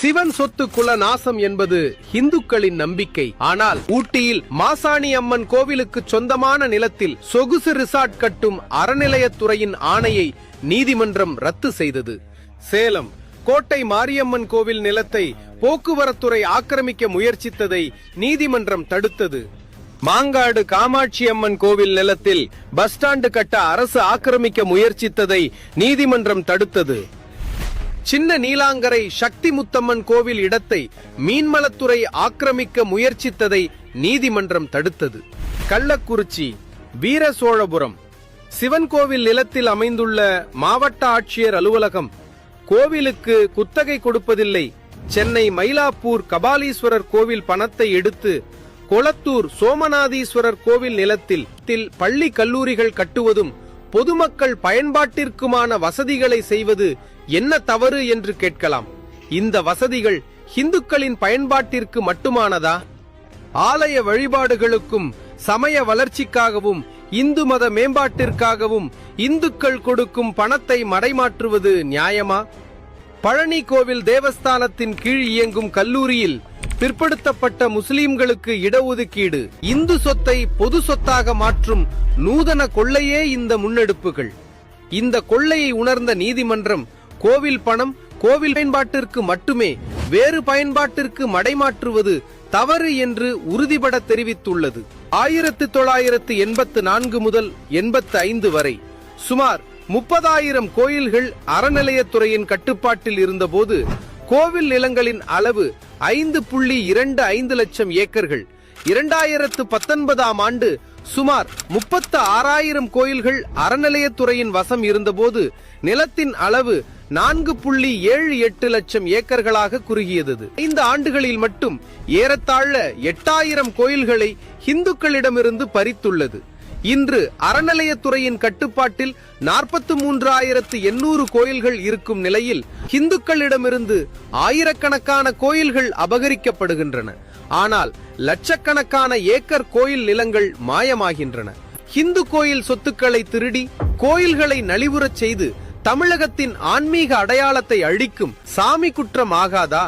சிவன் சொத்து குல நாசம் என்பது இந்துக்களின் நம்பிக்கை. ஆனால் ஊட்டியில் மாசாணி அம்மன் கோவிலுக்கு சொந்தமான நிலத்தில் சொகுசு ரிசார்ட் கட்டும் அறநிலையத்துறையின் ஆணையை நீதிமன்றம் ரத்து செய்தது. சேலம் கோட்டை மாரியம்மன் கோவில் நிலத்தை போக்குவரத்துறை ஆக்கிரமிக்க முயற்சித்ததை நீதிமன்றம் தடுத்தது. மாங்காடு காமாட்சி அம்மன் கோவில் நிலத்தில் பஸ் ஸ்டாண்டு கட்ட அரசு ஆக்கிரமிக்க முயற்சித்ததை நீதிமன்றம் தடுத்தது. சின்ன நீலாங்கரை சக்தி முத்தம்மன் கோவில் இடத்தை மீன்வளத்துறை ஆக்கிரமிக்க முயற்சித்ததை நீதிமன்றம் தடுத்தது. கள்ளக்குறிச்சி வீர சோழபுரம் சிவன் கோவில் நிலத்தில் அமைந்துள்ள மாவட்ட ஆட்சியர் அலுவலகம் கோவிலுக்கு குத்தகை கொடுப்பதில்லை. சென்னை மயிலாப்பூர் கபாலீஸ்வரர் கோவில் பணத்தை எடுத்து கொளத்தூர் சோமநாதீஸ்வரர் கோவில் நிலத்தில் பள்ளி கல்லூரிகள் கட்டுவதும் பொதுமக்கள் பயன்பாட்டிற்குமான வசதிகளை செய்வது என்ன தவறு என்று கேட்கலாம். இந்த வசதிகள் இந்துக்களின் பயன்பாட்டிற்கு மட்டுமானதா? ஆலய வழிபாடுகளுக்கும் சமய வளர்ச்சிக்காகவும் இந்து மத மேம்பாட்டிற்காகவும் இந்துக்கள் கொடுக்கும் பணத்தை மடைமாற்றுவது நியாயமா? பழனி கோவில் தேவஸ்தானத்தின் கீழ் இயங்கும் கல்லூரியில் பிற்படுத்தப்பட்ட முஸ்லிம்களுக்கு இடஒதுக்கீடு, இந்து சொத்தை பொது சொத்தாக மாற்றும் நூதன கொள்ளையே இந்த முன்னெடுப்புகள். இந்த கொள்ளையை உணர்ந்த நீதிமன்றம் கோவில் பணம் கோவில் பயன்பாட்டிற்கு மட்டுமே, வேறு பயன்பாட்டிற்கு மடைமாற்றுவது தவறு என்று உறுதிபட தெரிவித்துள்ளது. 1984 முதல் 85 வரை சுமார் 30,000 கோயில்கள் அறநிலையத்துறையின் கட்டுப்பாட்டில் இருந்தபோது கோவில் நிலங்களின் அளவு 5.25 லட்சம் ஏக்கர்கள். 2019ஆம் ஆண்டு சுமார் 36,000 கோயில்கள் அறநிலையத்துறையின் வசம் இருந்தபோது நிலத்தின் அளவு 4.78 லட்சம் ஏக்கர்களாக குறுகியது. 5 ஆண்டுகளில் மட்டும் ஏறத்தாழ 8,000 கோயில்களை இந்துக்களிடமிருந்து பறித்துள்ளது. இன்று அறநிலையத்துறையின் கட்டுப்பாட்டில் 43,800 கோயில்கள் இருக்கும் நிலையில் இந்துக்களிடமிருந்து ஆயிரக்கணக்கான கோயில்கள் அபகரிக்கப்படுகின்றன. ஆனால் லட்சக்கணக்கான ஏக்கர் கோயில் நிலங்கள் மாயமாகின்றன. இந்து கோயில் சொத்துக்களை திருடி கோயில்களை நலிவுறச் செய்து தமிழகத்தின் ஆன்மீக அடையாளத்தை அழிக்கும் சாமி குற்றம் ஆகாதா?